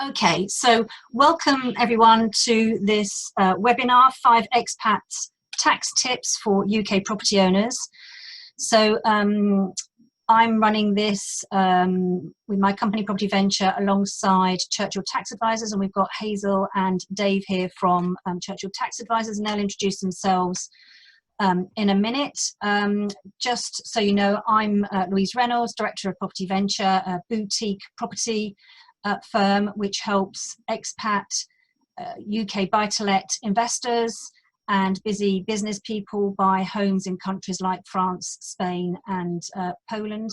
Okay, so welcome everyone to this webinar, 5 expats tax tips for UK property owners. So I'm running this with my company Property Venture alongside Churchill Tax Advisors, and we've got Hazel and Dave here from Churchill Tax Advisors, and they'll introduce themselves in a minute. Just so you know, I'm Louise Reynolds, Director of Property Venture, a boutique property firm which helps expat UK buy-to-let investors and busy business people buy homes in countries like France, Spain and Poland.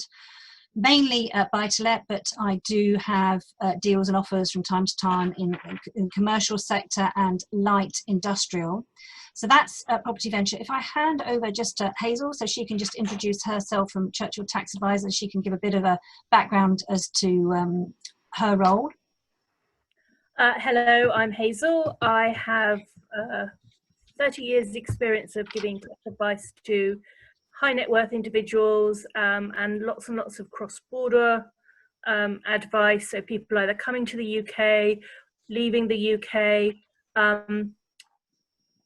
Mainly buy-to-let, but I do have deals and offers from time to time in commercial sector and light industrial. So that's Property Venture. If I hand over just to Hazel, so she can just introduce herself from Churchill Tax Advisors, she can give a bit of a background as to her role. Hello, I'm Hazel. I have 30 years experience of giving tax advice to high net worth individuals and lots of cross-border advice. So people either coming to the UK, leaving the UK,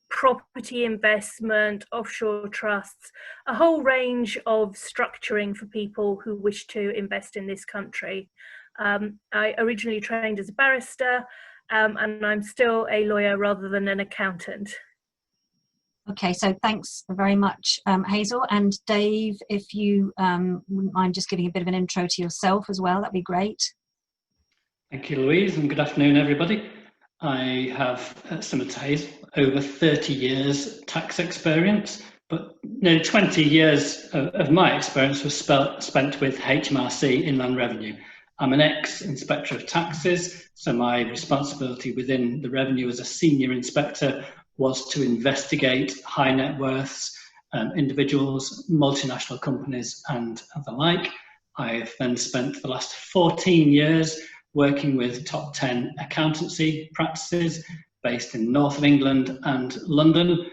property investment, offshore trusts, a whole range of structuring for people who wish to invest in this country. I originally trained as a barrister and I'm still a lawyer rather than an accountant. Okay, so thanks very much, Hazel. And Dave, if you wouldn't mind just giving a bit of an intro to yourself as well, that'd be great. Thank you, Louise, and good afternoon, everybody. I have, similar to Hazel, over 30 years tax experience, but nearly 20 years of my experience was spent with HMRC Inland Revenue. I'm an ex-inspector of taxes, so my responsibility within the revenue as a senior inspector was to investigate high net worths, individuals, multinational companies and the like. I have then spent the last 14 years working with top 10 accountancy practices based in north of England and London.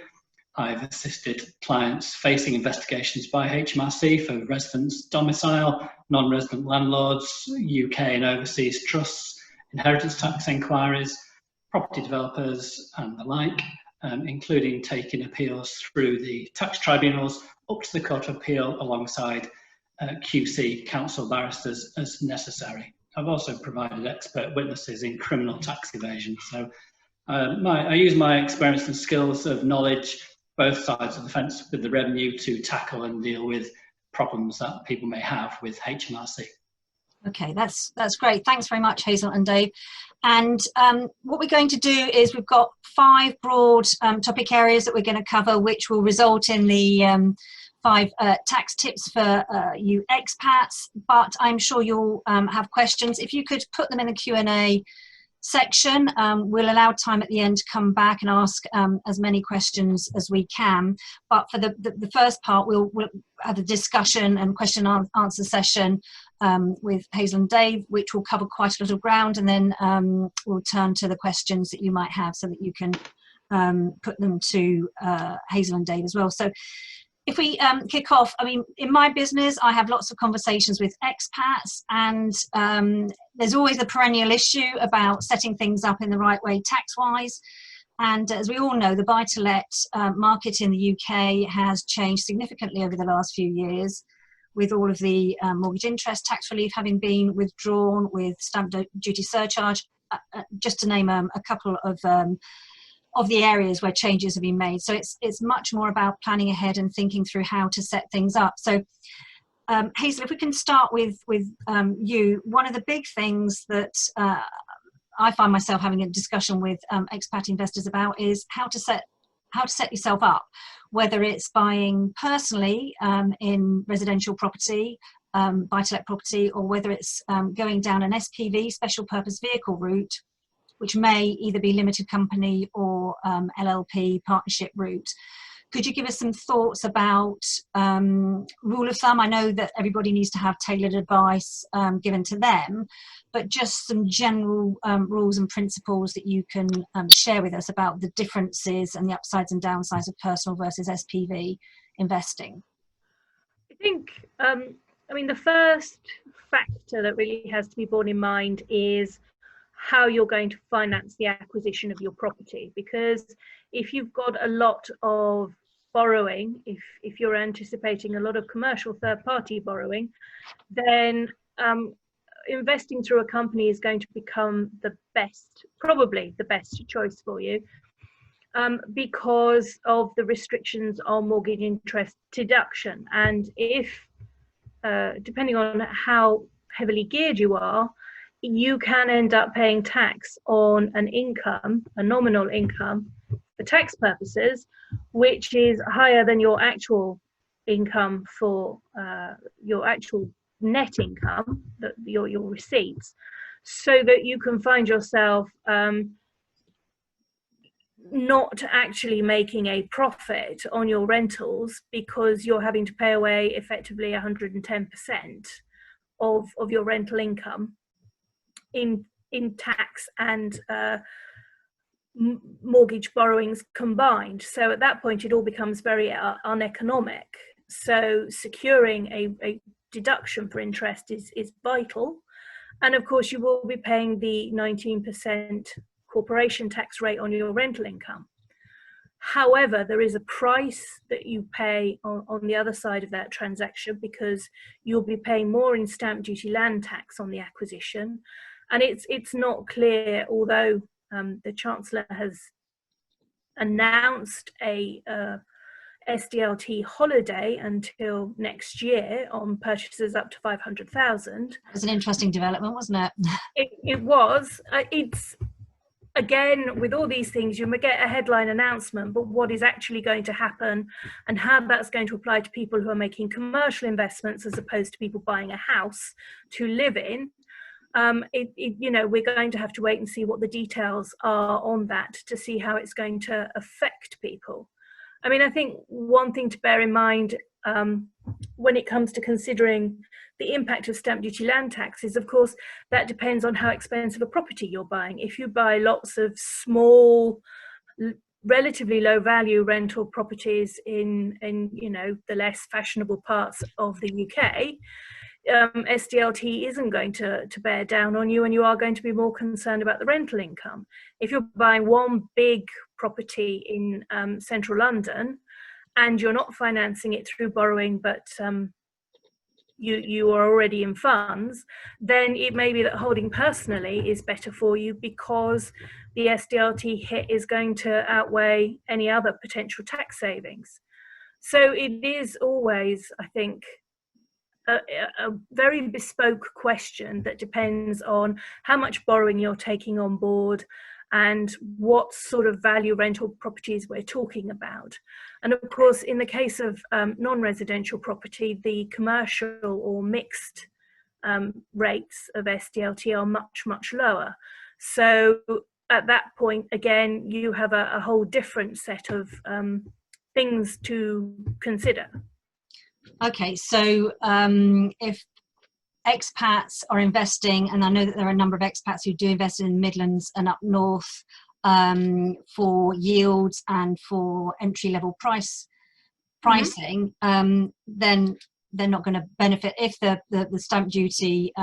I've assisted clients facing investigations by HMRC for residence domicile, non-resident landlords, UK and overseas trusts, inheritance tax enquiries, property developers and the like, including taking appeals through the tax tribunals up to the Court of Appeal alongside QC counsel barristers as necessary. I've also provided expert witnesses in criminal tax evasion. So I use my experience and skills of knowledge both sides of the fence with the revenue to tackle and deal with problems that people may have with HMRC. Okay, that's great. Thanks very much, Hazel and Dave. And what we're going to do is we've got 5 broad topic areas that we're going to cover, which will result in the 5 tax tips for you expats. But I'm sure you'll have questions. If you could put them in the Q&A section, we'll allow time at the end to come back and ask as many questions as we can. But for the first part, we'll have a discussion and question and answer session with Hazel and Dave, which will cover quite a lot of ground, and then we'll turn to the questions that you might have so that you can put them to Hazel and Dave as well. So if we kick off, I mean, in my business, I have lots of conversations with expats, and there's always a perennial issue about setting things up in the right way tax-wise. And as we all know, the buy-to-let market in the UK has changed significantly over the last few years, with all of the mortgage interest tax relief having been withdrawn, with stamp duty surcharge, just to name a couple of the areas where changes have been made. So it's much more about planning ahead and thinking through how to set things up. So Hazel, if we can start with you, one of the big things that I find myself having a discussion with expat investors about is how to set yourself up, whether it's buying personally in residential property, buy-to-let property, or whether it's going down an SPV, special purpose vehicle route, which may either be limited company or LLP partnership route. Could you give us some thoughts about rule of thumb? I know that everybody needs to have tailored advice given to them, but just some general rules and principles that you can share with us about the differences and the upsides and downsides of personal versus SPV investing. I think, I mean, the first factor that really has to be borne in mind is how you're going to finance the acquisition of your property. Because if you've got a lot of borrowing, if you're anticipating a lot of commercial third-party borrowing, then investing through a company is going to become the best, probably the best choice for you, because of the restrictions on mortgage interest deduction. And if, depending on how heavily geared you are, you can end up paying tax on an income, a nominal income, for tax purposes, which is higher than your actual income for your actual net income, your receipts, so that you can find yourself not actually making a profit on your rentals, because you're having to pay away effectively 110% of your rental income in tax and mortgage borrowings combined. So at that point it all becomes very uneconomic. So securing a deduction for interest is vital. And of course you will be paying the 19% corporation tax rate on your rental income. However, there is a price that you pay on the other side of that transaction, because you'll be paying more in stamp duty land tax on the acquisition. And it's not clear, although the Chancellor has announced a SDLT holiday until next year on purchases up to 500,000. It was an interesting development, wasn't it? It was. It's, again, with all these things, you may get a headline announcement, but what is actually going to happen and how that's going to apply to people who are making commercial investments as opposed to people buying a house to live in, you know, we're going to have to wait and see what the details are on that to see how it's going to affect people. I mean, I think one thing to bear in mind when it comes to considering the impact of stamp duty land tax is, of course, that depends on how expensive a property you're buying. If you buy lots of small, relatively low value rental properties in you know, the less fashionable parts of the UK, SDLT isn't going to bear down on you, and you are going to be more concerned about the rental income. If you're buying one big property in central London and you're not financing it through borrowing, but you are already in funds, then it may be that holding personally is better for you, because the SDLT hit is going to outweigh any other potential tax savings. So it is always, I think, a very bespoke question that depends on how much borrowing you're taking on board and what sort of value rental properties we're talking about. And of course, in the case of non-residential property, the commercial or mixed rates of SDLT are much, much lower. So at that point, again, you have a whole different set of things to consider. Okay, so if expats are investing, and I know that there are a number of expats who do invest in the Midlands and up north for yields and for entry-level pricing, then they're not going to benefit if the stamp duty,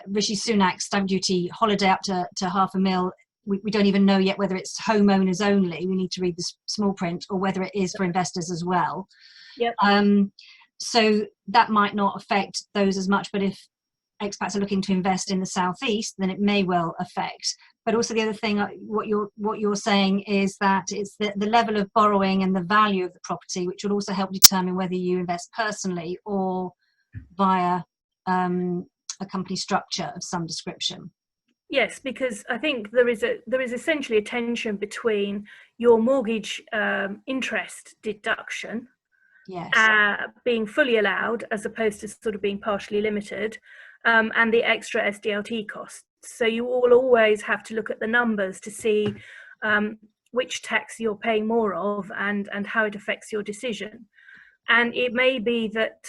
Rishi Sunak's stamp duty holiday up to £500,000. We don't even know yet whether it's homeowners only. We need to read the small print, or whether it is for investors as well. Yep. So that might not affect those as much, but if expats are looking to invest in the southeast, then it may well affect. But also the other thing, what you're saying is that it's the level of borrowing and the value of the property, which will also help determine whether you invest personally or via a company structure of some description. Yes, because I think there is essentially a tension between your mortgage interest deduction, yes, being fully allowed as opposed to sort of being partially limited, and the extra SDLT costs. So you will always have to look at the numbers to see which tax you're paying more of and how it affects your decision. And it may be that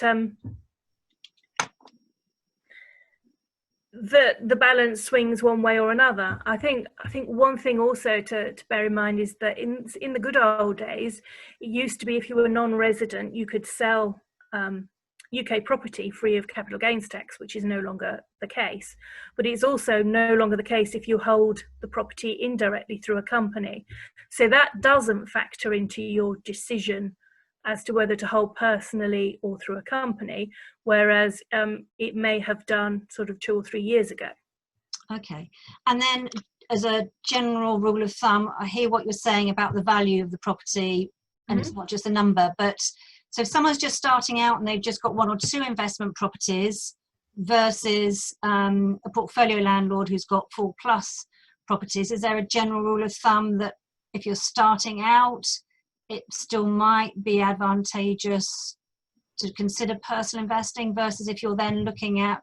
the balance swings one way or another. I think one thing also to bear in mind is that in the good old days, it used to be if you were non-resident, you could sell UK property free of capital gains tax, which is no longer the case. But it's also no longer the case if you hold the property indirectly through a company. So that doesn't factor into your decision as to whether to hold personally or through a company, whereas it may have done sort of 2 or 3 years ago. Okay. And then as a general rule of thumb, I hear what you're saying about the value of the property, and it's not just a number, but so if someone's just starting out and they've just got 1 or 2 investment properties versus a portfolio landlord who's got 4+ properties, is there a general rule of thumb that if you're starting out, it still might be advantageous to consider personal investing versus if you're then looking at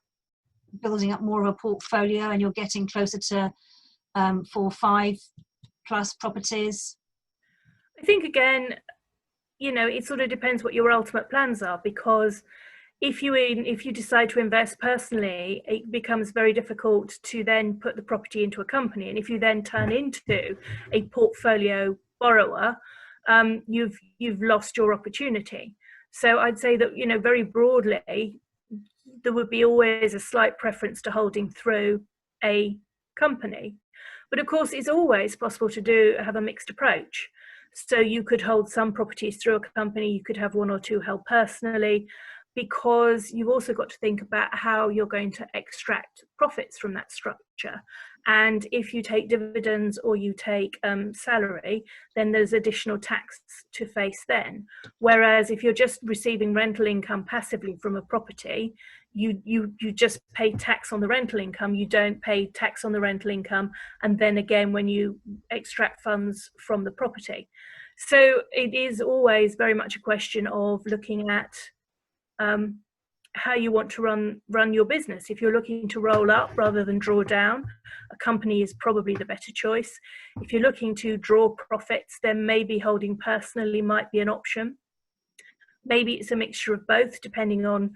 building up more of a portfolio and you're getting closer to 4 or 5+ properties? I think, again, you know, it sort of depends what your ultimate plans are, because if you decide to invest personally, it becomes very difficult to then put the property into a company. And if you then turn into a portfolio borrower, you've lost your opportunity. So I'd say that, you know, very broadly, there would be always a slight preference to holding through a company. But of course, it's always possible to have a mixed approach. So you could hold some properties through a company, you could have 1 or 2 held personally, because you've also got to think about how you're going to extract profits from that structure. And if you take dividends or you take salary, then there's additional tax to face then. Whereas if you're just receiving rental income passively from a property, you just pay tax on the rental income, you don't pay tax on the rental income, and then again when you extract funds from the property. So it is always very much a question of looking at how you want to run your business. If you're looking to roll up rather than draw down, a company is probably the better choice. If you're looking to draw profits, then maybe holding personally might be an option. Maybe it's a mixture of both, depending on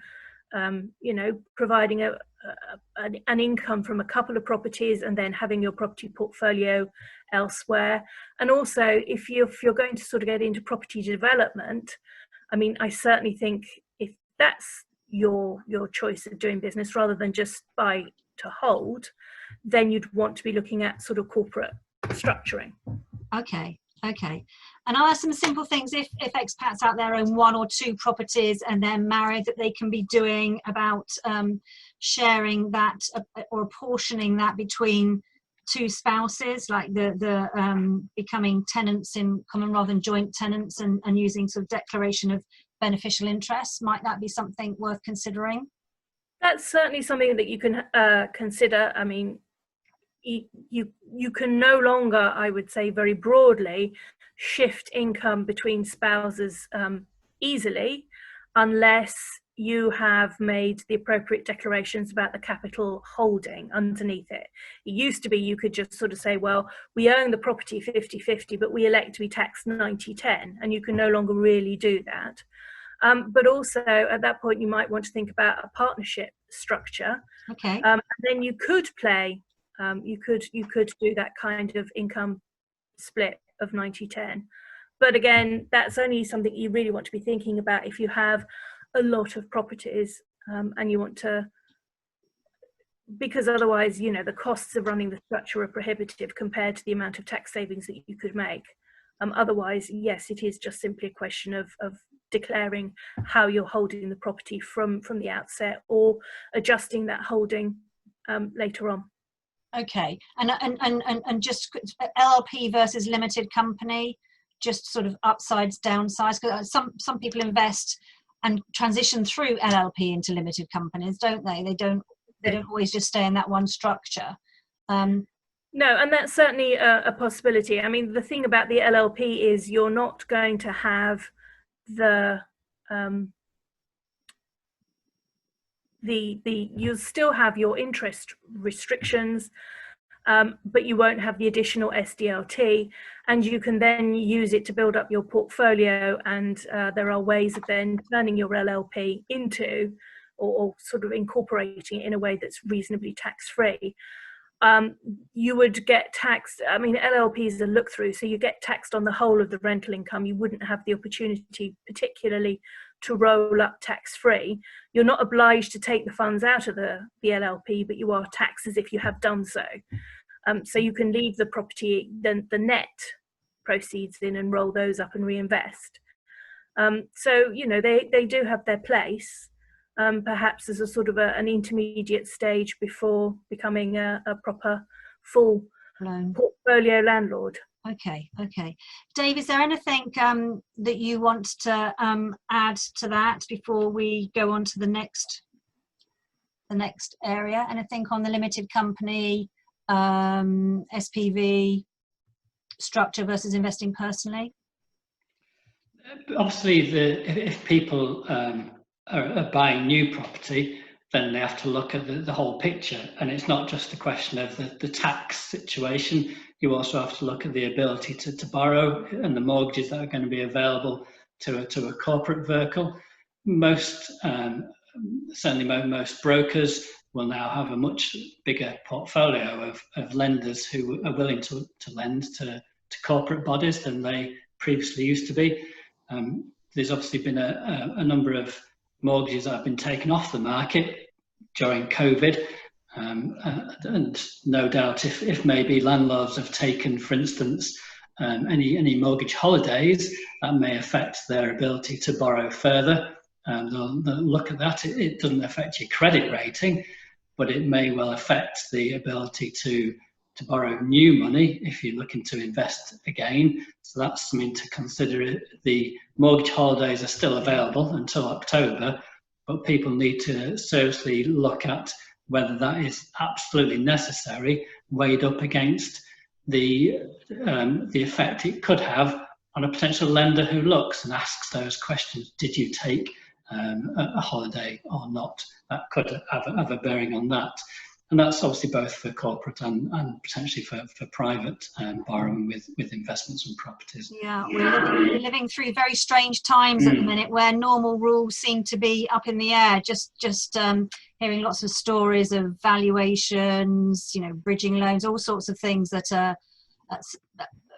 you know, providing an income from a couple of properties and then having your property portfolio elsewhere. And also, if you're going to sort of get into property development, I mean, I certainly think if that's your choice of doing business rather than just buy to hold, then you'd want to be looking at sort of corporate structuring. Okay. And are there some simple things, if expats out there own 1 or 2 properties and they're married, that they can be doing about sharing that or apportioning that between 2 spouses, like the becoming tenants in common rather than joint tenants, and using sort of declaration of beneficial interests? Might that be something worth considering? That's certainly something that you can consider. I mean, you can no longer, I would say very broadly, shift income between spouses easily unless you have made the appropriate declarations about the capital holding underneath it. It used to be you could just sort of say, well, we own the property 50-50, but we elect to be taxed 90-10, and you can no longer really do that. But also at that point, you might want to think about a partnership structure. Okay. And then you could play, you could do that kind of income split of 90-10. But again, that's only something you really want to be thinking about if you have a lot of properties and you want to, because otherwise, you know, the costs of running the structure are prohibitive compared to the amount of tax savings that you could make. Otherwise, yes, it is just simply a question of declaring how you're holding the property from the outset, or adjusting that holding later on. Okay, and just LLP versus limited company, just sort of upsides, downsides, because some people invest and transition through LLP into limited companies, don't they? They don't always just stay in that one structure. No, and that's certainly a possibility. I mean, the thing about the LLP is you're not going to have you'll still have your interest restrictions, but you won't have the additional SDLT, and you can then use it to build up your portfolio. And there are ways of then turning your LLP into, or sort of incorporating it in a way that's reasonably tax-free. You would get taxed, I mean, LLP is a look-through, so you get taxed on the whole of the rental income. You wouldn't have the opportunity, particularly to roll up tax-free. You're not obliged to take the funds out of the LLP, but you are taxed as if you have done so. So you can leave the property, the net proceeds in, and roll those up and reinvest. So, you know, they do have their place, perhaps as a sort of an intermediate stage before becoming a proper full portfolio landlord. Okay. Dave, is there anything that you want to add to that before we go on to the next area? Anything on the limited company, SPV structure versus investing personally? Obviously, if people are buying new property, then they have to look at the whole picture, and it's not just a question of the tax situation. You also have to look at the ability to borrow and the mortgages that are going to be available to a corporate vehicle. Certainly most brokers will now have a much bigger portfolio of lenders who are willing to lend to corporate bodies than they previously used to be. There's obviously been a number of mortgages that have been taken off the market during COVID, and no doubt if maybe landlords have taken, for instance, any mortgage holidays, that may affect their ability to borrow further. They'll look at that. It doesn't affect your credit rating, but it may well affect the ability to borrow new money if you're looking to invest again. So that's something to consider. The mortgage holidays are still available until October, but people need to seriously look at whether that is absolutely necessary, weighed up against the effect it could have on a potential lender who looks and asks those questions. Did you take a holiday or not? That could have a bearing on that. And that's obviously both for corporate and potentially for private borrowing with investments and properties. Yeah, we're living through very strange times at the minute, where normal rules seem to be up in the air. Just hearing lots of stories of valuations, you know, bridging loans, all sorts of things that a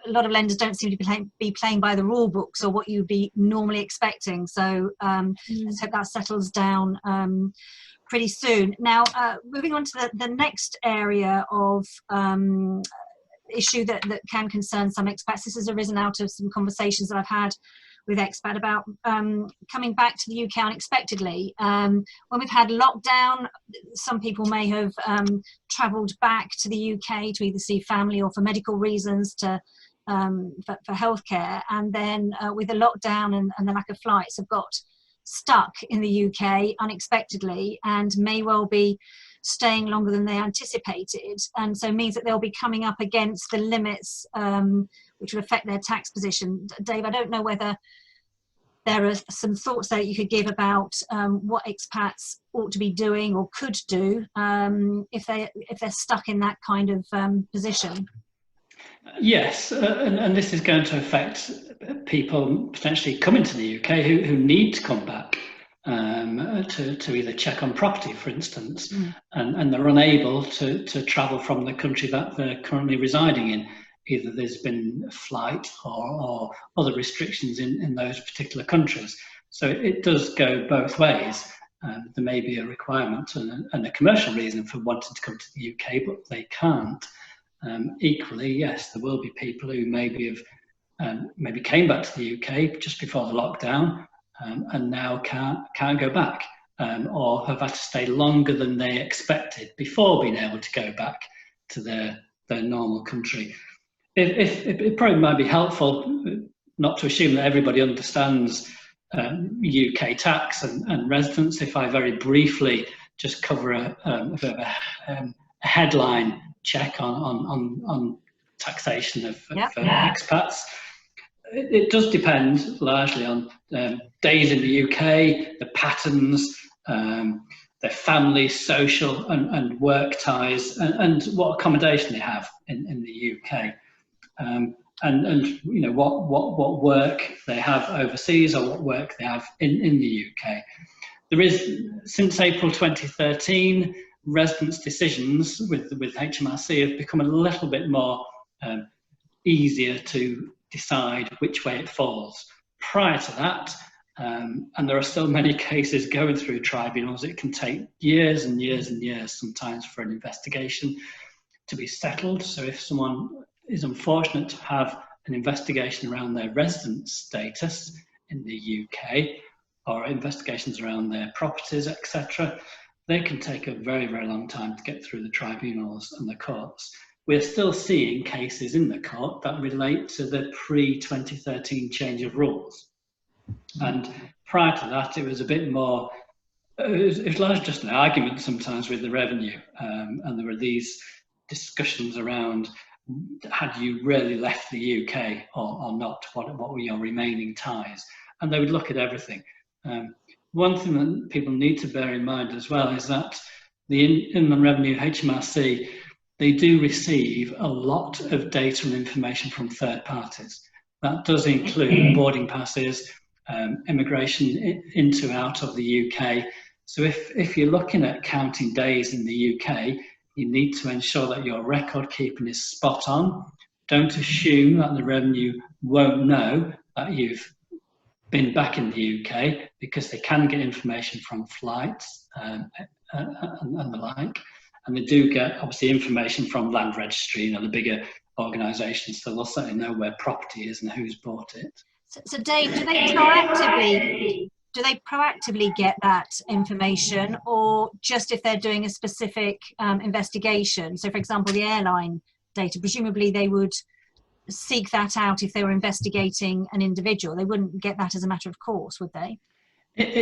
lot of lenders don't seem to be playing by the rule books or what you'd be normally expecting. So let's hope that settles down pretty soon. Now, moving on to the next area of issue that can concern some expats. This has arisen out of some conversations that I've had with Expat about coming back to the UK unexpectedly. When we've had lockdown, some people may have travelled back to the UK to either see family or for medical reasons, for healthcare, and then with the lockdown and the lack of flights, have got stuck in the UK unexpectedly and may well be staying longer than they anticipated, and so means that they'll be coming up against the limits which will affect their tax position. Dave, I don't know whether there are some thoughts that you could give about what expats ought to be doing or could do if they're stuck in that kind of position. Yes, and this is going to affect people potentially coming to the UK who need to come back to either check on property, for instance, and they're unable to travel from the country that they're currently residing in. Either there's been a flight or other restrictions in those particular countries. So it does go both ways. There may be a requirement and a commercial reason for wanting to come to the UK, but they can't. Equally, yes, there will be people who maybe came back to the UK just before the lockdown and now can't go back, or have had to stay longer than they expected before being able to go back to their normal country. It probably might be helpful not to assume that everybody understands UK tax and residence. If I very briefly just cover a bit of a headline check on taxation of expats. It does depend largely on days in the UK, the patterns, their family, social and work ties, and what accommodation they have in the UK, and you know what work they have overseas or what work they have in the UK. There is, since April 2013, residence decisions with HMRC have become a little bit more easier to decide which way it falls. Prior to that, And there are so many cases going through tribunals, it can take years and years and years sometimes for an investigation to be settled. So if someone is unfortunate to have an investigation around their residence status in the UK, or investigations around their properties, etc., they can take a very, very long time to get through the tribunals and the courts. We're still seeing cases in the court that relate to the pre-2013 change of rules. And prior to that, it was a bit more, it was largely just an argument sometimes with the revenue. And there were these discussions around, had you really left the UK or not? What were your remaining ties? And they would look at everything. One thing that people need to bear in mind as well is that the Inland Revenue, HMRC, they do receive a lot of data and information from third parties. That does include boarding passes, immigration into, out of the UK. So if you're looking at counting days in the UK, you need to ensure that your record keeping is spot on. Don't assume that the revenue won't know that you've been back in the UK, because they can get information from flights and the like. And they do get, obviously, information from land registry, the bigger organisations, so they'll certainly know where property is and who's bought it. So Dave, do they proactively get that information, or just if they're doing a specific investigation? So, for example, the airline data, presumably they would seek that out if they were investigating an individual. They wouldn't get that as a matter of course, would they?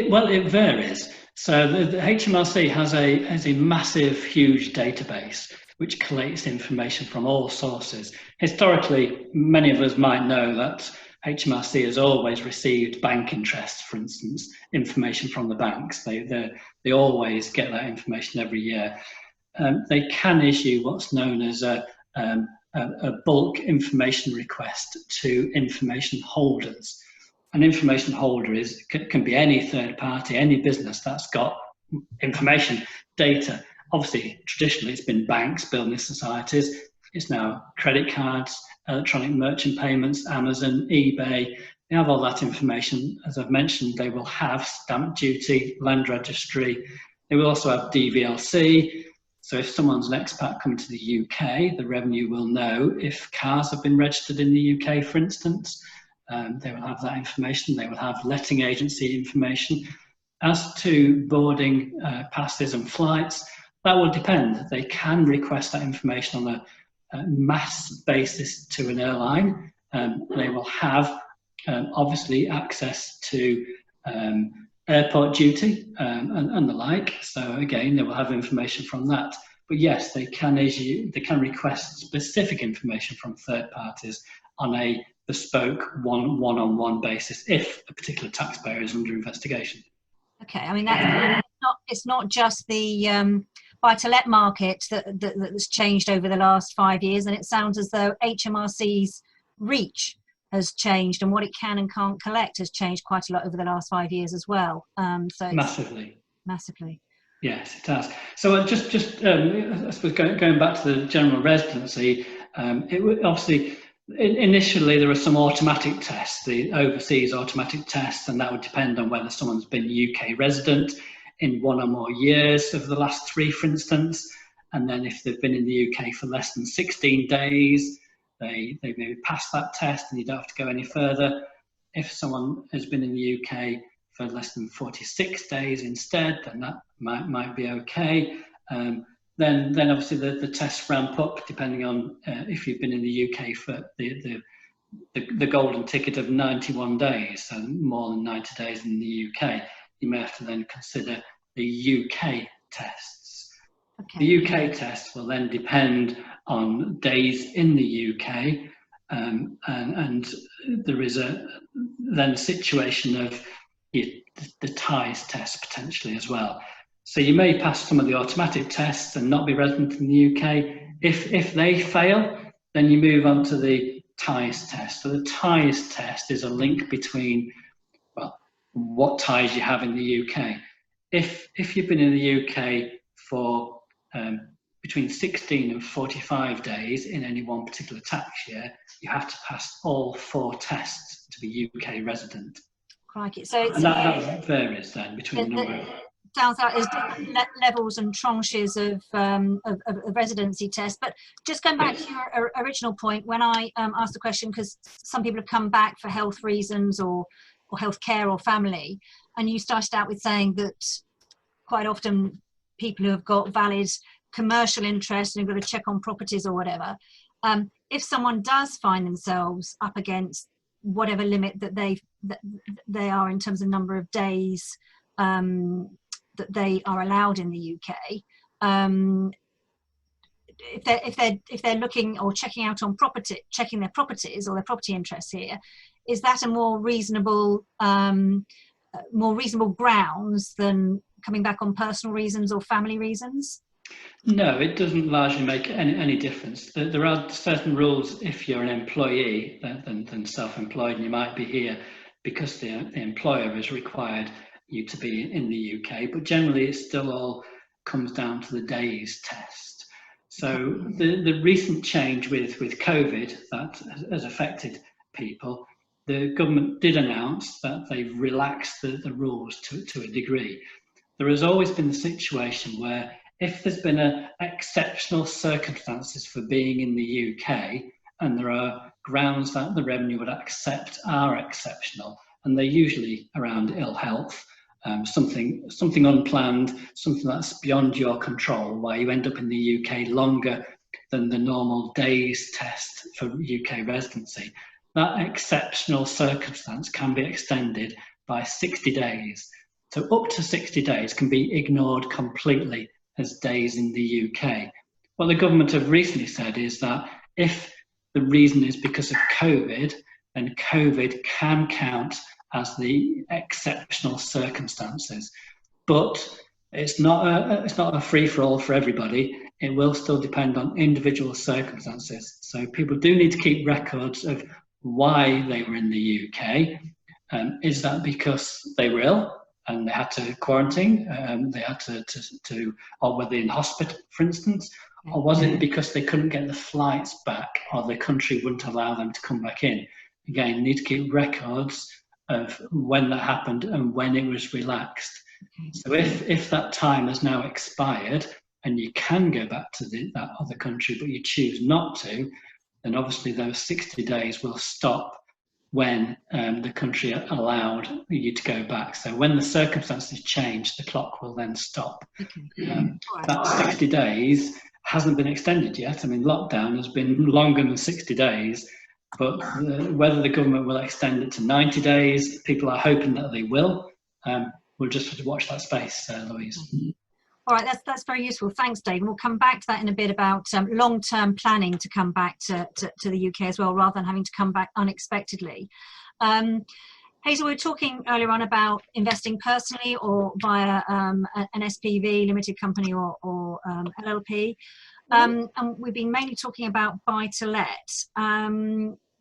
Well, it varies. So the HMRC has a massive, huge database which collates information from all sources. Historically, many of us might know that HMRC has always received bank interest, for instance, information from the banks. They always get that information every year. They can issue what's known as a bulk information request to information holders. An information holder can be any third party, any business that's got information, data. Obviously, traditionally it's been banks, building societies. It's now credit cards, electronic merchant payments, Amazon, eBay. They have all that information. As I've mentioned, they will have stamp duty, land registry. They will also have DVLC. So if someone's an expat coming to the UK, the revenue will know if cars have been registered in the UK, for instance. They will have that information. They will have letting agency information. As to boarding passes and flights, that will depend. They can request that information on a mass basis to an airline. They will have, obviously, access to airport duty and the like. So again, they will have information from that. But yes, they can request specific information from third parties on a bespoke one-on-one basis if a particular taxpayer is under investigation. Okay, I mean it's not just the buy-to-let market that's changed over the last 5 years, and it sounds as though HMRC's reach has changed, and what it can and can't collect has changed quite a lot over the last 5 years as well. So massively. Yes, it has. So just I suppose going back to the general residency, it would obviously. Initially, there are some automatic tests, the overseas automatic tests, and that would depend on whether someone's been UK resident in 1 or more years of the last 3, for instance. And then if they've been in the UK for less than 16 days, they maybe pass that test and you don't have to go any further. If someone has been in the UK for less than 46 days instead, then that might be okay. Then obviously the tests ramp up depending on if you've been in the UK for the golden ticket of 91 days, so more than 90 days in the UK. You may have to then consider the UK tests. Okay. The UK test will then depend on days in the UK, and there is then a situation of the ties test potentially as well. So you may pass some of the automatic tests and not be resident in the UK. If they fail, then you move on to the ties test. So the ties test is a link between, well, what ties you have in the UK. If you've been in the UK for between 16 and 45 days in any one particular tax year, you have to pass all 4 tests to be UK resident. Crikey. So it's, and that varies then between the number of... sounds like there's different levels and tranches of residency tests. But just going back to your original point, when I asked the question, because some people have come back for health reasons or healthcare or family, and you started out with saying that quite often people who have got valid commercial interest and have got to check on properties or whatever, if someone does find themselves up against whatever limit that they are in terms of number of days that they are allowed in the UK, if they're looking or checking out on checking their properties or their property interests here, is that a more reasonable grounds than coming back on personal reasons or family reasons? No, it doesn't largely make any difference. There are certain rules if you're an employee than self-employed, and you might be here because the employer has required you to be in the UK, but generally it still all comes down to the days test. So the recent change with COVID that has affected people, the government did announce that they've relaxed the rules to a degree. There has always been the situation where if there's been exceptional circumstances for being in the UK and there are grounds that the revenue would accept are exceptional, and they're usually around ill health, something unplanned, something that's beyond your control, where you end up in the UK longer than the normal days test for UK residency, that exceptional circumstance can be extended by 60 days. So up to 60 days can be ignored completely as days in the UK. What the government have recently said is that if the reason is because of COVID, then COVID can count as the exceptional circumstances. But it's not a free-for-all for everybody. It will still depend on individual circumstances. So people do need to keep records of why they were in the UK. Is that because they were ill and they had to quarantine? They had to, or were they in hospital, for instance? Or was it because they couldn't get the flights back or the country wouldn't allow them to come back in? Again, you need to keep records of when that happened and when it was relaxed. So if that time has now expired and you can go back to that other country but you choose not to, then obviously those 60 days will stop when the country allowed you to go back. So when the circumstances change, the clock will then stop. That 60 days hasn't been extended yet. I mean, lockdown has been longer than 60 days, but whether the government will extend it to 90 days, people are hoping that they will. We'll just have to watch that space, Louise. All right, that's very useful. Thanks, Dave. And we'll come back to that in a bit about long-term planning to come back to the UK as well, rather than having to come back unexpectedly. Hazel, we were talking earlier on about investing personally or via an SPV, limited company, or LLP. And we've been mainly talking about buy-to-let.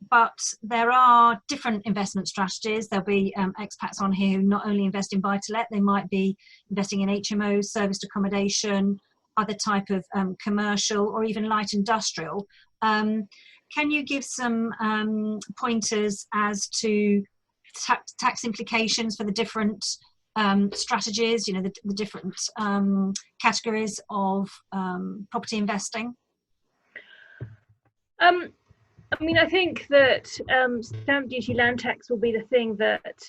But there are different investment strategies. There'll be expats on here who not only invest in buy-to-let, they might be investing in HMOs, serviced accommodation, other type of commercial or even light industrial. Can you give some pointers as to tax implications for the different strategies, you know, the different categories of property investing? I mean, I think that stamp duty, land tax will be the thing that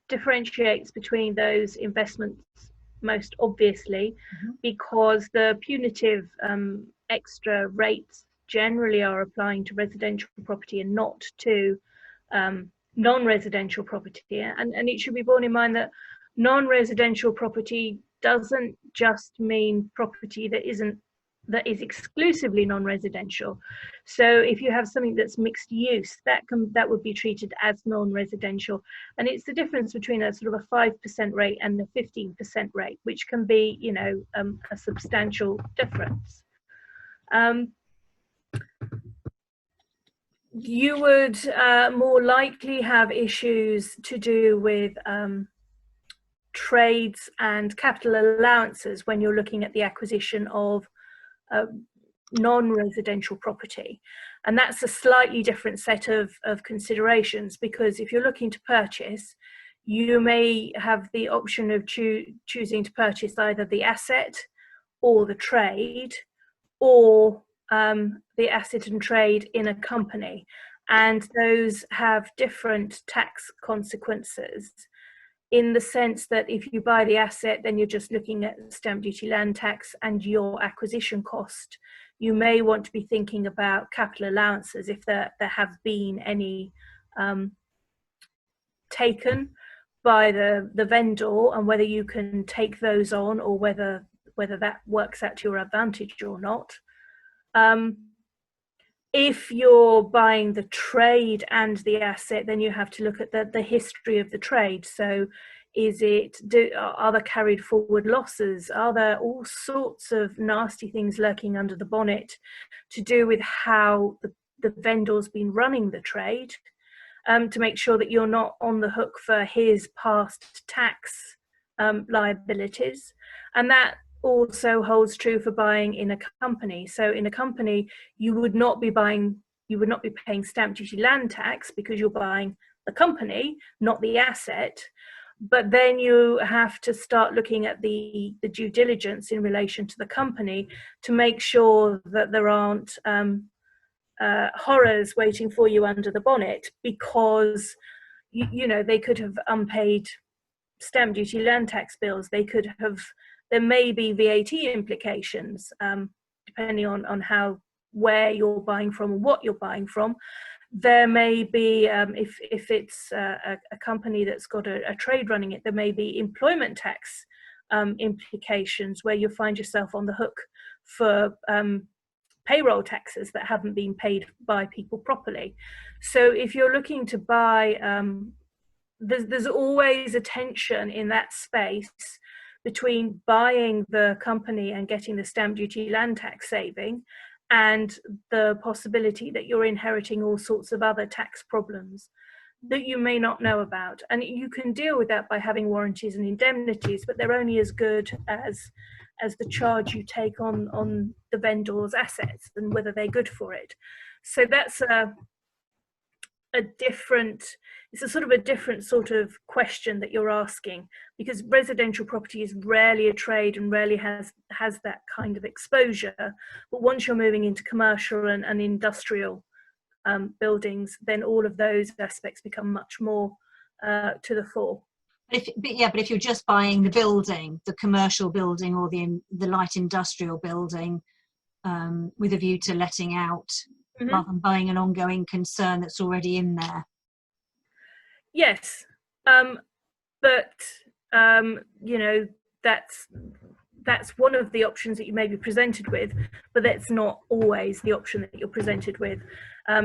differentiates between those investments most obviously, because the punitive extra rates generally are applying to residential property and not to non-residential property. And it should be borne in mind that non-residential property doesn't just mean property that is exclusively non-residential. So if you have something that's mixed use, that would be treated as non-residential, and it's the difference between a sort of a 5% rate and the 15% rate, which can be, you know, a substantial difference. You would more likely have issues to do with trades and capital allowances when you're looking at the acquisition of non-residential property, and that's a slightly different set of considerations, because if you're looking to purchase, you may have the option of choosing to purchase either the asset or the trade, or the asset and trade in a company. And those have different tax consequences, in the sense that if you buy the asset, then you're just looking at stamp duty, land tax, and your acquisition cost. You may want to be thinking about capital allowances, if there have been any taken by the vendor, and whether you can take those on, or whether that works out to your advantage or not. If you're buying the trade and the asset, then you have to look at the history of the trade. So are there carried forward losses? Are there all sorts of nasty things lurking under the bonnet to do with how the vendor's been running the trade, to make sure that you're not on the hook for his past tax liabilities? And that also holds true for buying in a company. So in a company, you would not be paying stamp duty, land tax, because you're buying the company, not the asset. But then you have to start looking at the due diligence in relation to the company to make sure that there aren't horrors waiting for you under the bonnet, because you know, they could have unpaid stamp duty, land tax bills. There may be VAT implications, depending on where you're buying from and what you're buying from. There may be, if it's a company that's got a trade running it, there may be employment tax implications, where you find yourself on the hook for payroll taxes that haven't been paid by people properly. So if you're looking to buy, there's always a tension in that space between buying the company and getting the stamp duty, land tax saving, and the possibility that you're inheriting all sorts of other tax problems that you may not know about. And you can deal with that by having warranties and indemnities, but they're only as good as the charge you take on the vendor's assets and whether they're good for it. So that's it's a sort of a different sort of question that you're asking, because residential property is rarely a trade and rarely has that kind of exposure. But once you're moving into commercial and industrial buildings, then all of those aspects become much more to the fore. But if you're just buying the building, the commercial building or the light industrial building, with a view to letting out, rather than buying an ongoing concern that's already in there. Yes, but you know, that's one of the options that you may be presented with, but that's not always the option that you're presented with.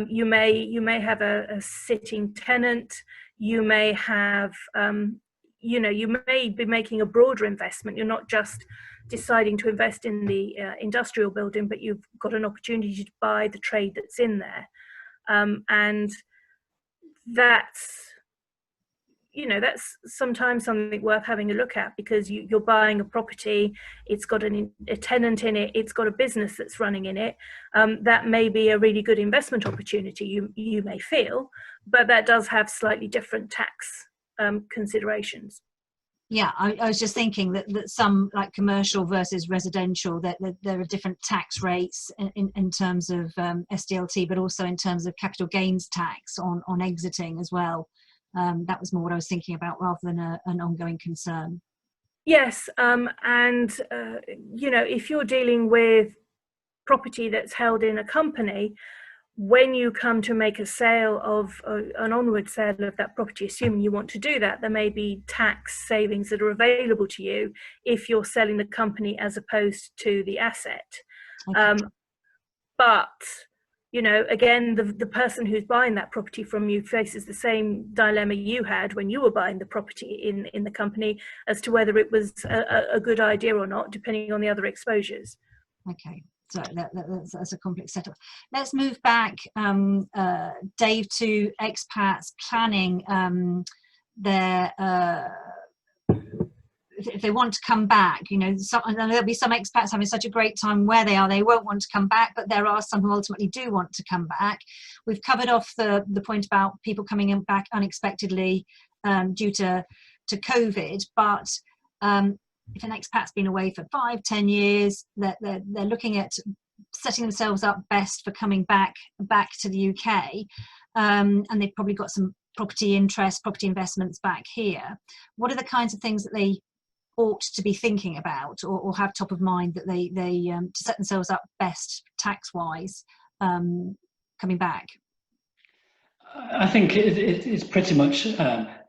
You may have a sitting tenant. You may have, you know, you may be making a broader investment. You're not just deciding to invest in the industrial building, but you've got an opportunity to buy the trade that's in there, and that's sometimes something worth having a look at, because you're buying a property, it's got a tenant in it, it's got a business that's running in it. That may be a really good investment opportunity, you may feel, but that does have slightly different tax considerations. Yeah, I was just thinking that some, like commercial versus residential, that there are different tax rates in terms of SDLT, but also in terms of capital gains tax on exiting as well. That was more what I was thinking about, rather than an ongoing concern. Yes, and you know, if you're dealing with property that's held in a company, when you come to make a sale of an onward sale of that property, assuming you want to do that, there may be tax savings that are available to you if you're selling the company as opposed to the asset. Okay. But you know, again, the person who's buying that property from you faces the same dilemma you had when you were buying the property in the company, as to whether it was a good idea or not, depending on the other exposures. Okay. So that's a complex setup. Let's move back, Dave, to expats planning if they want to come back. You know, there'll be some expats having such a great time where they are, they won't want to come back, but there are some who ultimately do want to come back. We've covered off the point about people coming back unexpectedly, due to COVID, but if an expat's been away for 5-10 years, they're looking at setting themselves up best for coming back to the UK, and they've probably got some property investments back here. What are the kinds of things that they ought to be thinking about or have top of mind that they to set themselves up best tax-wise coming back? I think it's pretty much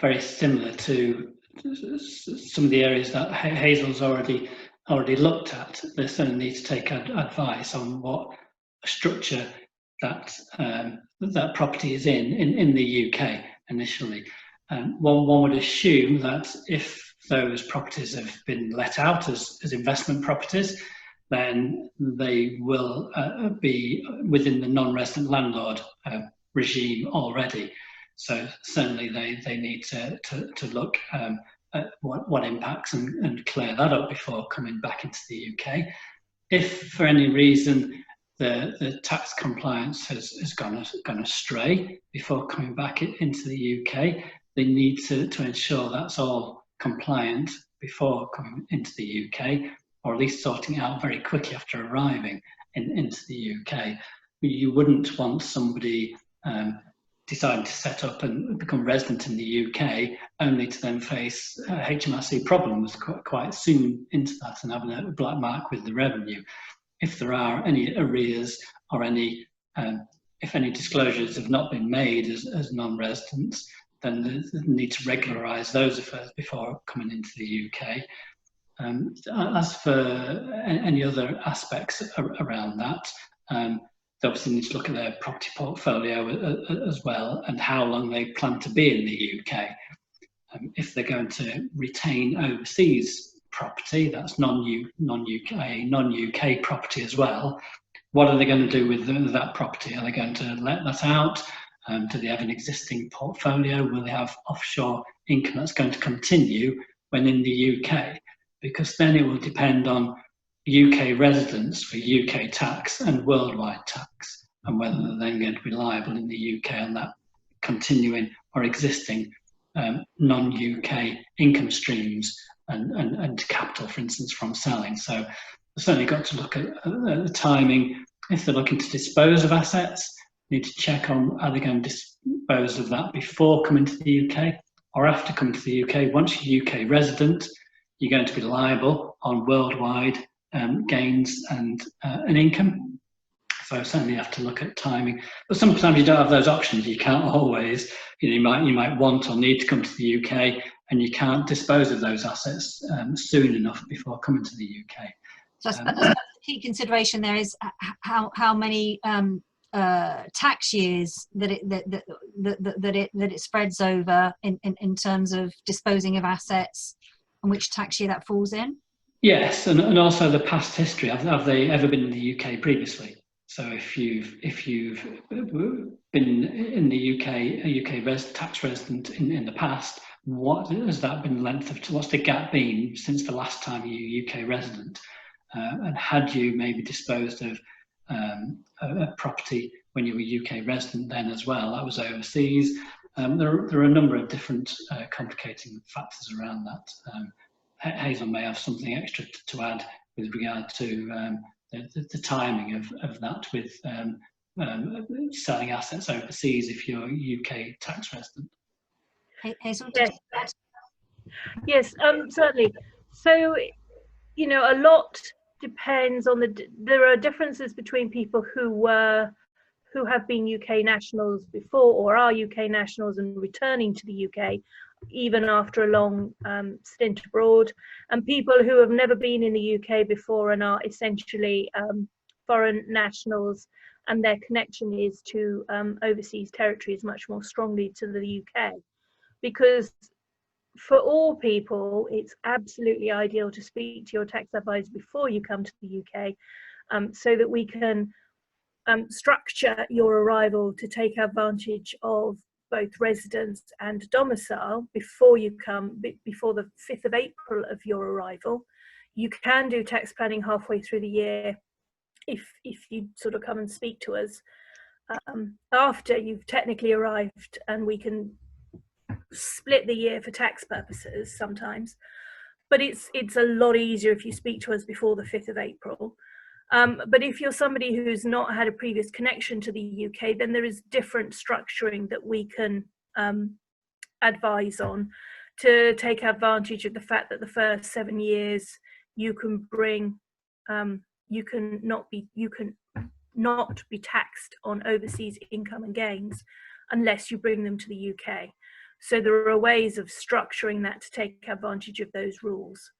very similar to some of the areas that Hazel's already looked at. They certainly need to take advice on what structure that that property is in the UK initially. One would assume that if those properties have been let out as investment properties, then they will be within the non-resident landlord regime already. So certainly they need to look at what impacts and clear that up before coming back into the UK. If for any reason the tax compliance has gone astray before coming back into the UK, they need to ensure that's all compliant before coming into the UK, or at least sorting it out very quickly after arriving into the UK. You wouldn't want somebody deciding to set up and become resident in the UK only to then face HMRC problems quite soon into that and having a black mark with the revenue. If there are any arrears or if any disclosures have not been made as non-residents, then they need to regularise those affairs before coming into the UK. As for any other aspects around that, they obviously need to look at their property portfolio as well and how long they plan to be in the UK. If they're going to retain overseas property, that's non-UK property as well, what are they going to do with that property? Are they going to let that out? Do they have an existing portfolio? Will they have offshore income that's going to continue when in the UK? Because then it will depend on UK residents for UK tax and worldwide tax, and whether they're then going to be liable in the UK on that continuing or existing non-UK income streams and capital, for instance, from selling. So they've certainly got to look at the timing. If they're looking to dispose of assets, need to check on, are they going to dispose of that before coming to the UK or after coming to the UK? Once you're UK resident, you're going to be liable on worldwide gains and income. So certainly you have to look at timing. But sometimes you don't have those options. You can't always, you might want or need to come to the UK and you can't dispose of those assets soon enough before coming to the UK. So I suppose the key consideration there is how many tax years that it spreads over in terms of disposing of assets, and which tax year that falls in. Yes, and also the past history. Have they ever been in the UK previously? So if you've been in the UK, a UK tax resident in the past, what has that been length of? What's the gap been since the last time you were UK resident? And had you maybe disposed of a property when you were UK resident then as well, that was overseas? There are a number of different complicating factors around that. Hazel may have something extra to add with regard to the timing of that with selling assets overseas if you're a UK tax resident. Hazel? Yes, certainly. So, a lot depends on there are differences between people who have been UK nationals before or are UK nationals and returning to the UK even after a long stint abroad, and people who have never been in the UK before and are essentially foreign nationals, and their connection is to overseas territories much more strongly to the UK. Because for all people, it's absolutely ideal to speak to your tax advisor before you come to the UK, so that we can structure your arrival to take advantage of both residence and domicile before you come, before the 5th of April of your arrival. You can do tax planning halfway through the year if you sort of come and speak to us after you've technically arrived, and we can split the year for tax purposes sometimes, but it's a lot easier if you speak to us before the 5th of April. But if you're somebody who's not had a previous connection to the UK, then there is different structuring that we can advise on to take advantage of the fact that the first 7 years you can bring, you can not be taxed on overseas income and gains unless you bring them to the UK. So there are ways of structuring that to take advantage of those rules.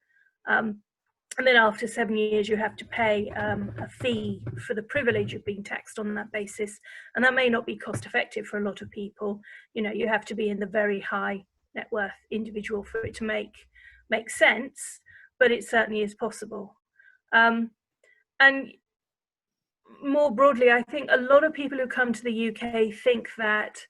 And then after 7 years, you have to pay a fee for the privilege of being taxed on that basis. And that may not be cost effective for a lot of people. You know, you have to be in the very high net worth individual for it to make sense, but it certainly is possible. And more broadly, I think a lot of people who come to the UK think that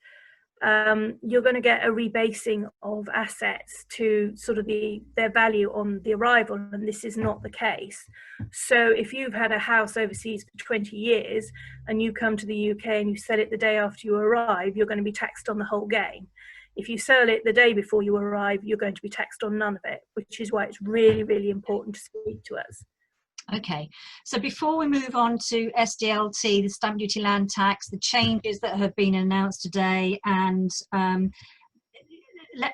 you're going to get a rebasing of assets to sort of their value on the arrival, and this is not the case. So if you've had a house overseas for 20 years and you come to the UK and you sell it the day after you arrive, you're going to be taxed on the whole gain. If you sell it the day before you arrive, you're going to be taxed on none of it, which is why it's really, really important to speak to us. Okay, so before we move on to SDLT, the stamp duty land tax, the changes that have been announced today, and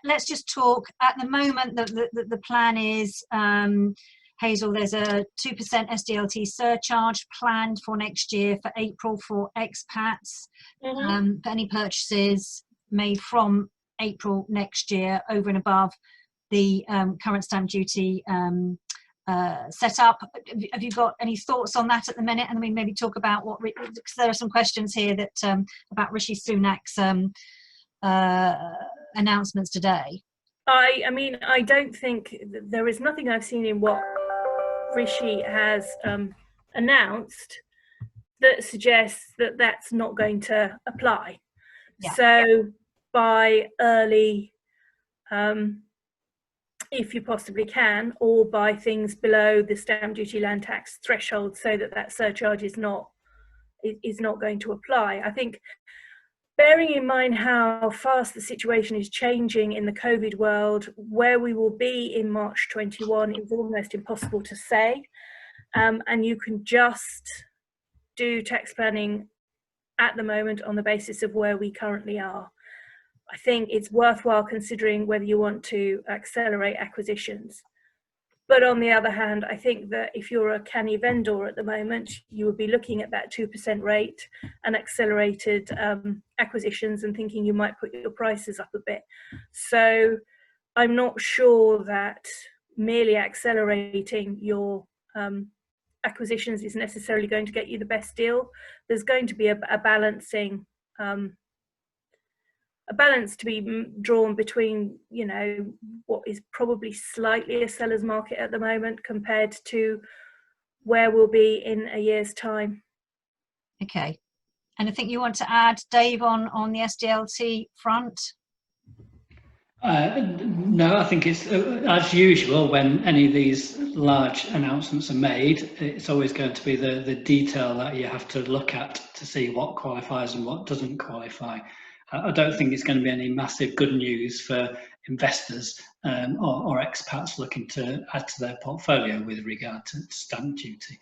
let's just talk at the moment. The plan is, Hazel, there's a 2% SDLT surcharge planned for next year for April for expats, for any purchases made from April next year over and above the current stamp duty set up. Have you got any thoughts on that at the minute? And we maybe talk about what, because there are some questions here that about Rishi Sunak's announcements today. I mean, I don't think there is nothing I've seen in what Rishi has announced that suggests that that's not going to apply. Yeah. So by early, if you possibly can, or by things below the stamp duty land tax threshold, so that surcharge is not going to apply. I think, bearing in mind how fast the situation is changing in the COVID world, where we will be in March 21 is almost impossible to say, and you can just do tax planning at the moment on the basis of where we currently are. I think it's worthwhile considering whether you want to accelerate acquisitions. But on the other hand, I think that if you're a canny vendor at the moment, you would be looking at that 2% rate and accelerated acquisitions and thinking you might put your prices up a bit. So I'm not sure that merely accelerating your acquisitions is necessarily going to get you the best deal. There's going to be a balancing a balance to be drawn between, you know, what is probably slightly a seller's market at the moment compared to where we'll be in a year's time. Okay. Anything you want to add, Dave, on the SDLT front? No, I think it's as usual when any of these large announcements are made, it's always going to be the detail that you have to look at to see what qualifies and what doesn't qualify. I don't think it's going to be any massive good news for investors or expats looking to add to their portfolio with regard to stamp duty.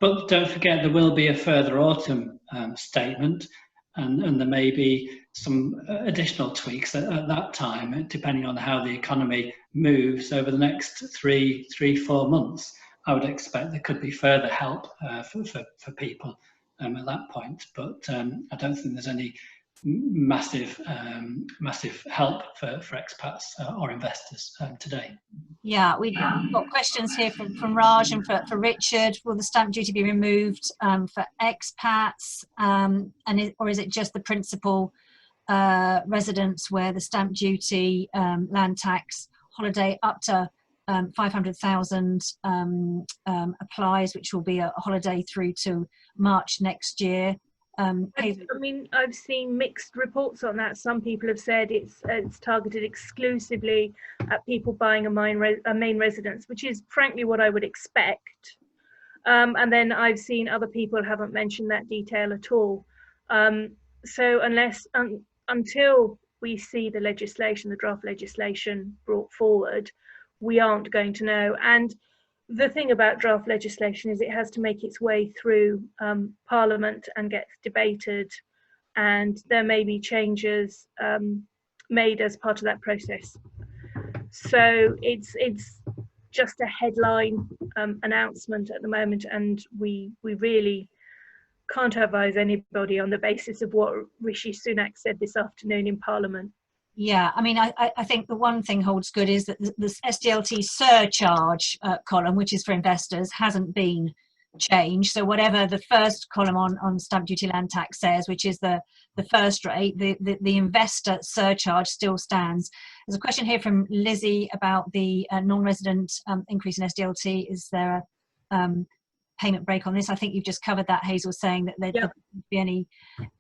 But don't forget, there will be a further autumn statement, and there may be some additional tweaks at that time, depending on how the economy moves over the next 3-4 months. I would expect there could be further help for people at that point, but I don't think there's any massive help for expats or investors today. Yeah, we've got questions here from Raj and for Richard. Will the stamp duty be removed for expats, or is it just the principal residents where the stamp duty land tax holiday up to 500,000 applies, which will be a holiday through to March next year? I mean, I've seen mixed reports on that. Some people have said it's targeted exclusively at people buying a main residence, which is frankly what I would expect. And then I've seen other people haven't mentioned that detail at all. So until we see the legislation, the draft legislation brought forward, we aren't going to know. And the thing about draft legislation is it has to make its way through Parliament and gets debated, and there may be changes made as part of that process. So it's just a headline announcement at the moment, and we really can't advise anybody on the basis of what Rishi Sunak said this afternoon in Parliament. Yeah, I mean, I think the one thing holds good is that the SDLT surcharge column, which is for investors, hasn't been changed. So whatever the first column on stamp duty land tax says, which is the first rate, the investor surcharge still stands. There's a question here from Lizzie about the non-resident increase in SDLT. Is there a payment break on this? I think you've just covered that, Hazel, saying that there won't be any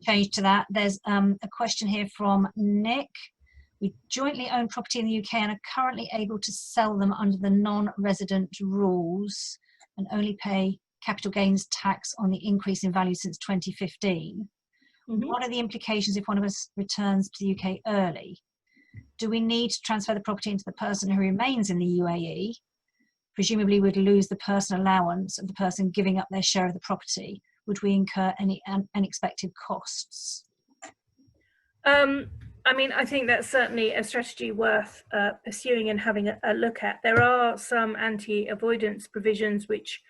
change to that. There's a question here from Nick. We jointly own property in the UK and are currently able to sell them under the non-resident rules and only pay capital gains tax on the increase in value since 2015. Mm-hmm. What are the implications if one of us returns to the UK early? Do we need to transfer the property into the person who remains in the UAE? Presumably we'd lose the personal allowance of the person giving up their share of the property. Would we incur any unexpected costs? I mean, I think that's certainly a strategy worth pursuing and having a look at. There are some anti-avoidance provisions which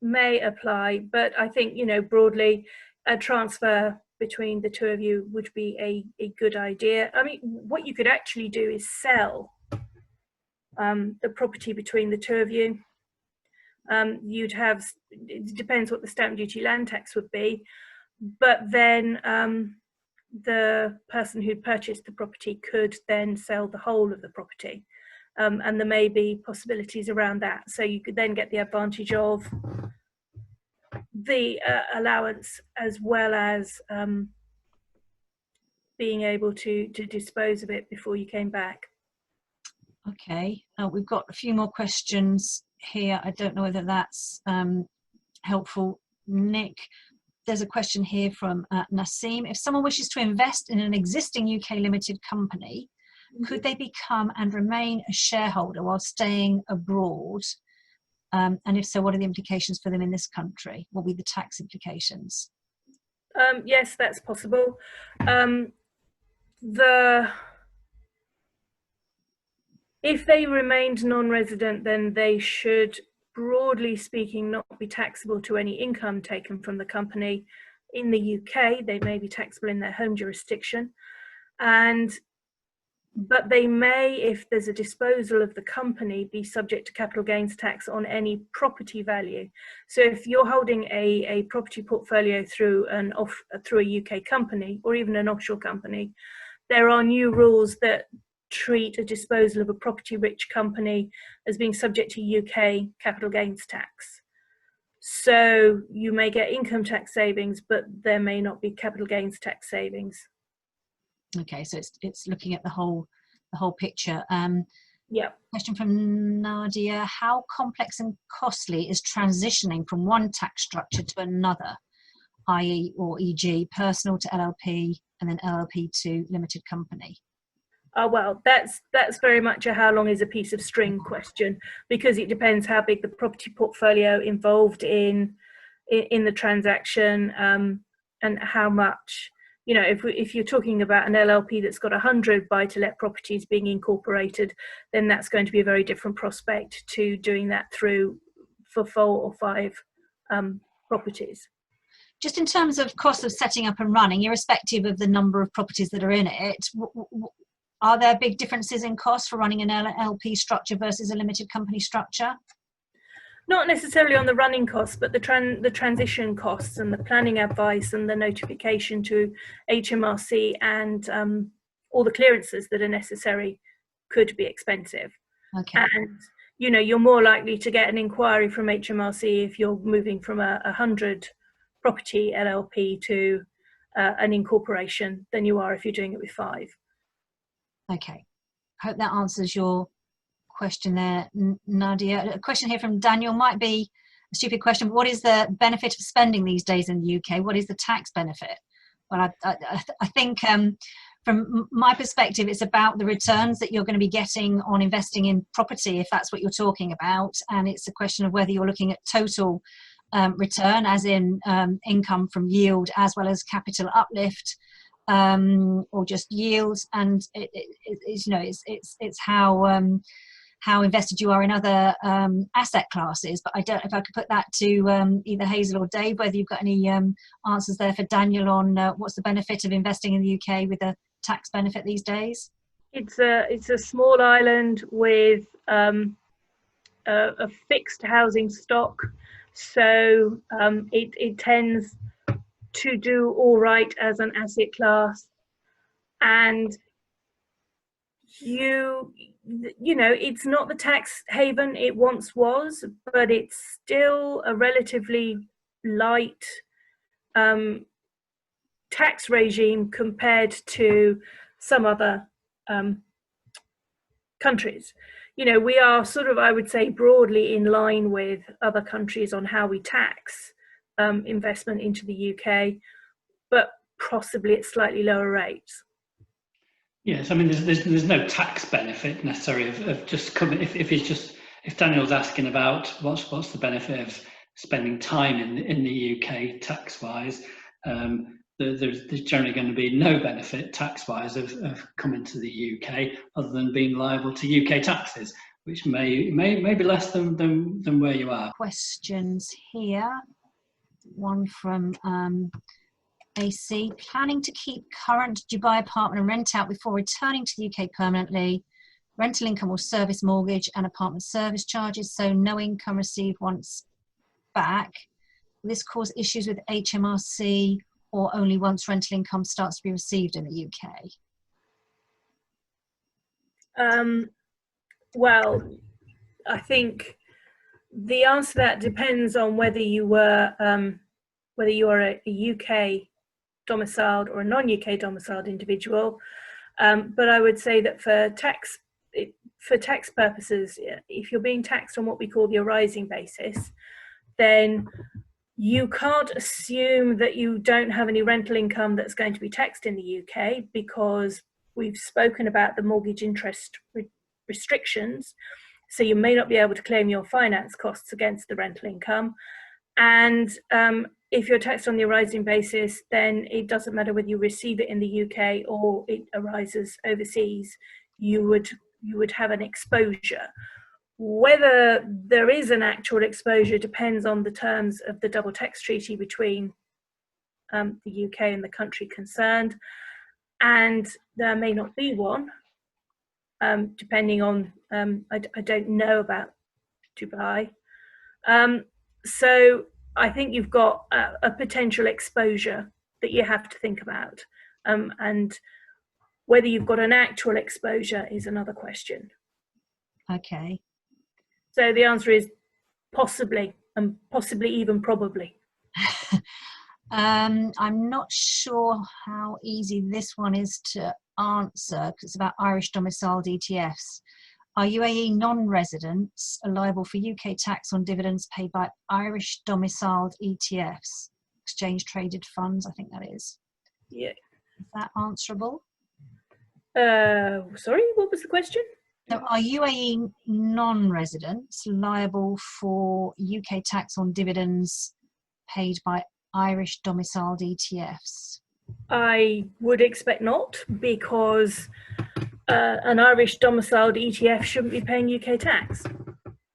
may apply, but I think, you know, broadly a transfer between the two of you would be a good idea. I mean, what you could actually do is sell the property between the two of you. You'd have, it depends what the stamp duty land tax would be, but then the person who purchased the property could then sell the whole of the property, and there may be possibilities around that. So you could then get the advantage of the allowance as well as being able to dispose of it before you came back. Okay, we've got a few more questions here. I don't know whether that's helpful. Nick, there's a question here from Nassim. If someone wishes to invest in an existing UK limited company, could they become and remain a shareholder while staying abroad? And if so, what are the implications for them in this country? What will be the tax implications? Yes, that's possible. If they remained non-resident, then they should, broadly speaking, not be taxable to any income taken from the company in the UK. They may be taxable in their home jurisdiction, but they may, if there's a disposal of the company, be subject to capital gains tax on any property value. So if you're holding a property portfolio through a UK company or even an offshore company, there are new rules that treat a disposal of a property-rich company as being subject to UK capital gains tax. So you may get income tax savings, but there may not be capital gains tax savings. Okay, so it's looking at the whole picture. Yeah. Question from Nadia: how complex and costly is transitioning from one tax structure to another, i.e. or e.g. personal to LLP and then LLP to limited company? Oh, well, that's very much a how long is a piece of string question, because it depends how big the property portfolio involved in the transaction, and how much, you know, if you're talking about an LLP that's got 100 buy-to-let properties being incorporated, then that's going to be a very different prospect to doing that for 4 or 5 properties. Just in terms of cost of setting up and running, irrespective of the number of properties that are in it, are there big differences in cost for running an LLP structure versus a limited company structure? Not necessarily on the running costs, but the transition costs and the planning advice and the notification to HMRC and all the clearances that are necessary could be expensive. Okay. And, you know, you're more likely to get an inquiry from HMRC if you're moving from a 100 property LLP to an incorporation than you are if you're doing it with 5. Okay, hope that answers your question there, Nadia. A question here from Daniel, might be a stupid question, but what is the benefit of spending these days in the UK? What is the tax benefit? Well, I think from my perspective, it's about the returns that you're going to be getting on investing in property, if that's what you're talking about. And it's a question of whether you're looking at total return, as in income from yield, as well as capital uplift, or just yields. And it's how invested you are in other asset classes. But I don't know if I could put that to either Hazel or Dave, whether you've got any answers there for Daniel on what's the benefit of investing in the UK with a tax benefit these days? It's a small island with a fixed housing stock, so it tends to do all right as an asset class, and you know, it's not the tax haven it once was, but it's still a relatively light tax regime compared to some other countries. You know, we are sort of, I would say, broadly in line with other countries on how we tax investment into the UK, but possibly at slightly lower rates. Yes, I mean, there's no tax benefit necessarily of just coming. If Daniel's asking about what's the benefit of spending time in the UK tax wise, there's generally going to be no benefit tax wise of coming to the UK other than being liable to UK taxes, which may be less than where you are. Questions here. One from AC, planning to keep current Dubai apartment and rent out before returning to the UK permanently. Rental income or service mortgage and apartment service charges, so no income received once back. Will this cause issues with HMRC or only once rental income starts to be received in the UK? Well, I think the answer to that depends on whether you are a UK domiciled or a non-UK domiciled individual, but I would say that for tax purposes, if you're being taxed on what we call the arising basis, then you can't assume that you don't have any rental income that's going to be taxed in the UK, because we've spoken about the mortgage interest restrictions, so you may not be able to claim your finance costs against the rental income. And if you're taxed on the arising basis, then it doesn't matter whether you receive it in the UK or it arises overseas, you would have an exposure. Whether there is an actual exposure depends on the terms of the double tax treaty between the UK and the country concerned, and there may not be one, depending on, I don't know about Dubai. So I think you've got a potential exposure that you have to think about, and whether you've got an actual exposure is another question. Okay. So the answer is possibly, and possibly even probably. I'm not sure how easy this one is to answer, because it's about Irish domiciled ETFs. Are UAE non-residents liable for UK tax on dividends paid by Irish domiciled ETFs, exchange traded funds, I think that is. Yeah. Is that answerable? Sorry, what was the question? So are UAE non-residents liable for UK tax on dividends paid by Irish domiciled ETFs? I would expect not, because an Irish domiciled ETF shouldn't be paying UK tax.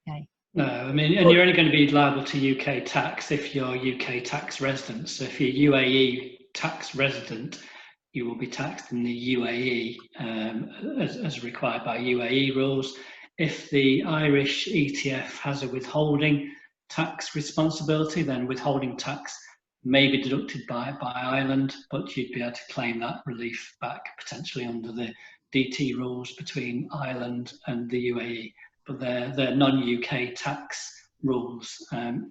Okay. No, I mean, and you're only going to be liable to UK tax if you're UK tax resident. So if you're UAE tax resident, you will be taxed in the UAE as required by UAE rules. If the Irish ETF has a withholding tax responsibility, then withholding tax may be deducted by Ireland, but you'd be able to claim that relief back potentially under the DT rules between Ireland and the UAE. But they're non-UK tax rules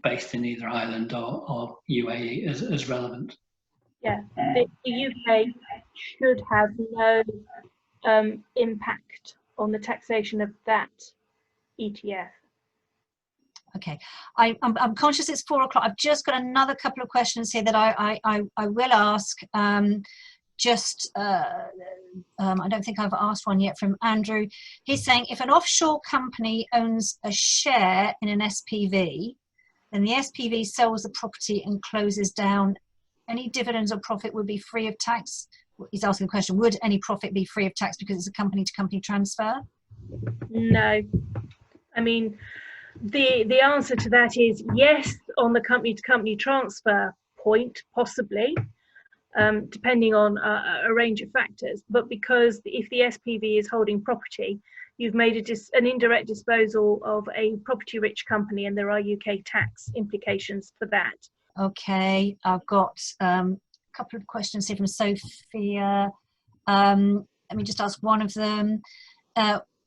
based in either Ireland or UAE as relevant. Yeah, the UK should have no impact on the taxation of that ETF. Okay, I'm conscious it's 4 o'clock. I've just got another couple of questions here that I will ask. I don't think I've asked one yet from Andrew. He's saying, if an offshore company owns a share in an SPV, then the SPV sells the property and closes down, any dividends or profit would be free of tax? He's asking the question, would any profit be free of tax because it's a company-to-company transfer? No. I mean, the answer to that is yes, on the company-to-company transfer point, possibly, depending on a range of factors. But because if the SPV is holding property, you've made an indirect disposal of a property-rich company, and there are UK tax implications for that. Okay, I've got a couple of questions here from Sophia. Let me just ask one of them.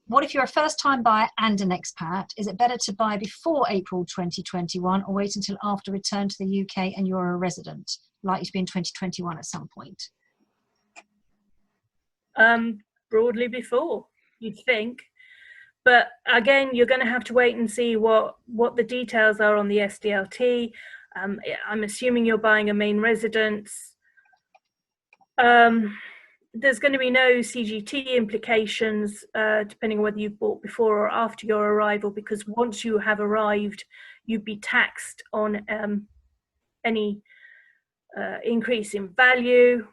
What if you're a first-time buyer and an expat? Is it better to buy before April 2021 or wait until after return to the UK and you're a resident, likely to be in 2021 at some point? Broadly before, you'd think. But again, you're going to have to wait and see what the details are on the SDLT. I'm assuming you're buying a main residence. There's going to be no CGT implications depending on whether you've bought before or after your arrival, because once you have arrived, you'd be taxed on any increase in value,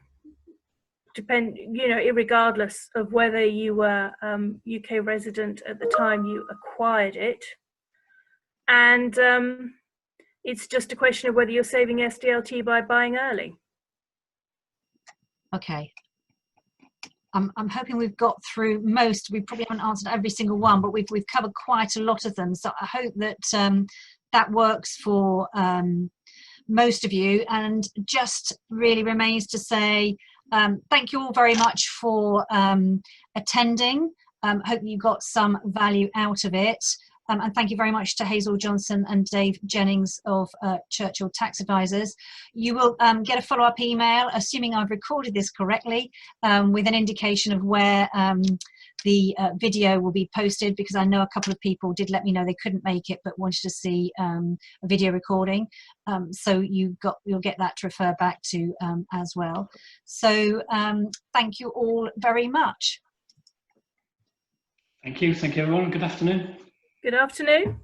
irregardless of whether you were UK resident at the time you acquired it. And it's just a question of whether you're saving SDLT by buying early. Okay. I'm hoping we've got through most. We probably haven't answered every single one, but we've covered quite a lot of them. So I hope that that works for most of you. And just really remains to say thank you all very much for attending. Hope you got some value out of it. And thank you very much to Hazel Johnson and Dave Jennings of Churchill Tax Advisors. You will get a follow-up email, assuming I've recorded this correctly, with an indication of where the video will be posted, because I know a couple of people did let me know they couldn't make it but wanted to see a video recording. So you'll get that to refer back to as well. So thank you all very much. Thank you everyone. Good afternoon. Good afternoon.